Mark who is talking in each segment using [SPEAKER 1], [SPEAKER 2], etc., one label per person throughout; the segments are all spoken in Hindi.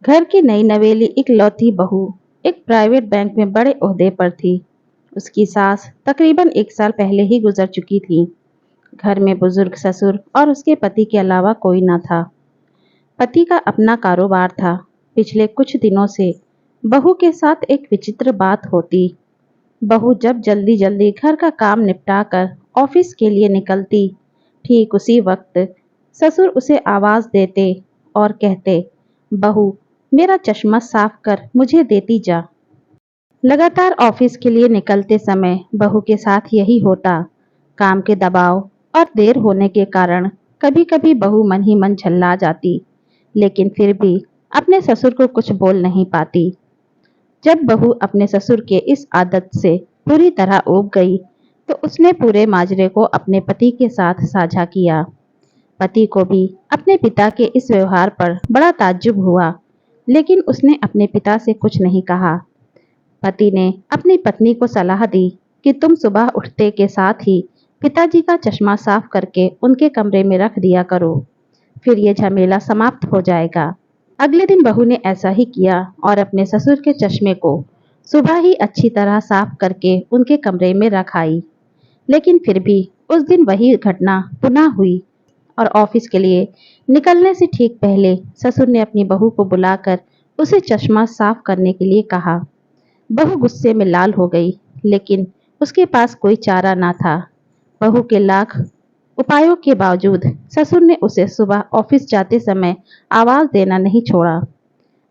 [SPEAKER 1] घर की नई नवेली इकलौती बहू एक प्राइवेट बैंक में बड़े ओहदे पर थी। उसकी सास तकरीबन 1 साल पहले ही गुजर चुकी थी। घर में बुजुर्ग ससुर और उसके पति के अलावा कोई न था। पति का अपना कारोबार था। पिछले कुछ दिनों से बहू के साथ एक विचित्र बात होती। बहू जब जल्दी जल्दी घर का काम निपटा कर ऑफिस के लिए निकलती, ठीक उसी वक्त ससुर उसे आवाज देते और कहते, बहू मेरा चश्मा साफ कर मुझे देती जा। लगातार ऑफिस के लिए निकलते समय बहू के साथ यही होता। काम के दबाव और देर होने के कारण कभी कभी बहू मन ही मन झल्ला जाती, लेकिन फिर भी अपने ससुर को कुछ बोल नहीं पाती। जब बहू अपने ससुर के इस आदत से पूरी तरह ऊब गई तो उसने पूरे माजरे को अपने पति के साथ साझा किया। पति को भी अपने पिता के इस व्यवहार पर बड़ा ताज्जुब हुआ, लेकिन उसने अपने पिता से कुछ नहीं कहा। पति ने अपनी पत्नी को सलाह दी कि तुम सुबह उठते के साथ ही पिताजी का चश्मा साफ करके उनके कमरे में रख दिया करो, फिर ये झमेला समाप्त हो जाएगा। अगले दिन बहू ने ऐसा ही किया और अपने ससुर के चश्मे को सुबह ही अच्छी तरह साफ करके उनके कमरे में रख आई। लेकिन फिर भी उस दिन वही घटना पुनः हुई और ऑफिस के लिए निकलने से ठीक पहले ससुर ने अपनी बहू को बुलाकर उसे चश्मा साफ करने के लिए कहा। बहू गुस्से में लाल हो गई, लेकिन उसके पास कोई चारा ना था। बहू के लाख उपायों के बावजूद ससुर ने उसे सुबह ऑफिस जाते समय आवाज देना नहीं छोड़ा।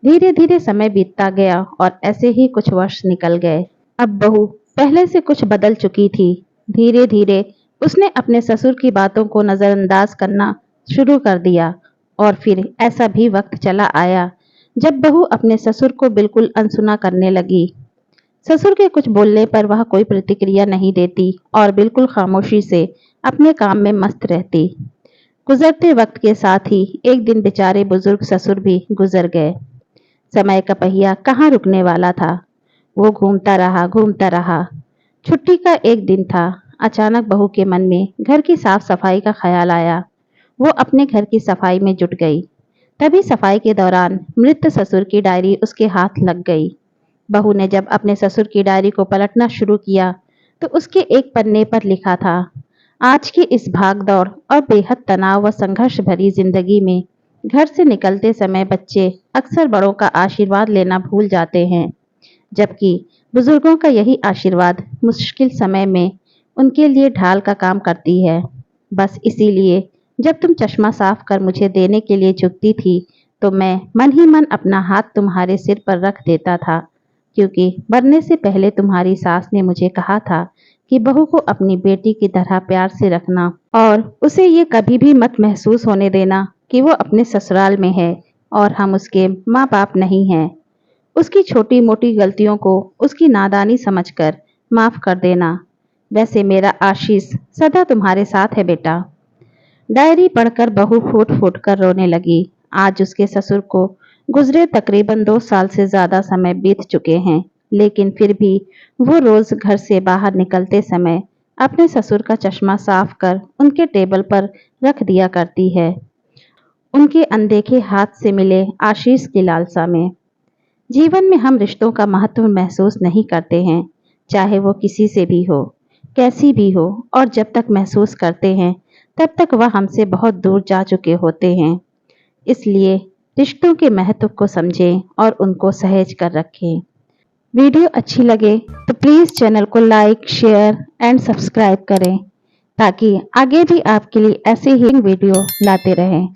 [SPEAKER 1] धीरे धीरे समय बीतता गया और ऐसे ही कुछ वर्ष निकल गए। अब बहू पहले से कुछ बदल चुकी थी। धीरे धीरे उसने अपने ससुर की बातों को नजरअंदाज करना शुरू कर दिया और फिर ऐसा भी वक्त चला आया जब बहू अपने ससुर को बिल्कुल अनसुना करने लगी। ससुर के कुछ बोलने पर वह कोई प्रतिक्रिया नहीं देती और बिल्कुल खामोशी से अपने काम में मस्त रहती। गुजरते वक्त के साथ ही एक दिन बेचारे बुजुर्ग ससुर भी गुजर गए। समय का पहिया कहाँ रुकने वाला था। वो घूमता रहा घूमता रहा। छुट्टी का एक दिन था। अचानक बहू के मन में घर की साफ सफाई का ख्याल आया। वो अपने घर की सफाई में जुट गई। तभी सफाई के दौरान मृत ससुर की डायरी उसके हाथ लग गई। बहू ने जब अपने ससुर की डायरी को पलटना शुरू किया तो उसके एक पन्ने पर लिखा था, आज की इस भागदौड़ और बेहद तनाव व संघर्ष भरी जिंदगी में घर से निकलते समय बच्चे अक्सर बड़ों का आशीर्वाद लेना भूल जाते हैं, जबकि बुजुर्गों का यही आशीर्वाद मुश्किल समय में उनके लिए ढाल का काम करती है। बस इसीलिए जब तुम चश्मा साफ कर मुझे देने के लिए झुकती थी तो मैं मन ही मन अपना हाथ तुम्हारे सिर पर रख देता था, क्योंकि मरने से पहले तुम्हारी सास ने मुझे कहा था कि बहू को अपनी बेटी की तरह प्यार से रखना और उसे ये कभी भी मत महसूस होने देना कि वो अपने ससुराल में है और हम उसके माँ बाप नहीं हैं। उसकी छोटी मोटी गलतियों को उसकी नादानी समझकर माफ कर देना। वैसे मेरा आशीष सदा तुम्हारे साथ है बेटा। डायरी पढ़कर बहू फूट फूट कर रोने लगी। आज उसके ससुर को गुजरे तकरीबन 2 साल से ज्यादा समय बीत चुके हैं, लेकिन फिर भी वो रोज घर से बाहर निकलते समय अपने ससुर का चश्मा साफ कर उनके टेबल पर रख दिया करती है, उनके अनदेखे हाथ से मिले आशीष की लालसा में। जीवन में हम रिश्तों का महत्व महसूस नहीं करते हैं, चाहे वो किसी से भी हो, कैसी भी हो, और जब तक महसूस करते हैं तब तक वह हमसे बहुत दूर जा चुके होते हैं। इसलिए रिश्तों के महत्व को समझें और उनको सहेज कर रखें। वीडियो अच्छी लगे तो प्लीज़ चैनल को लाइक, शेयर एंड सब्सक्राइब करें ताकि आगे भी आपके लिए ऐसे ही वीडियो लाते रहें।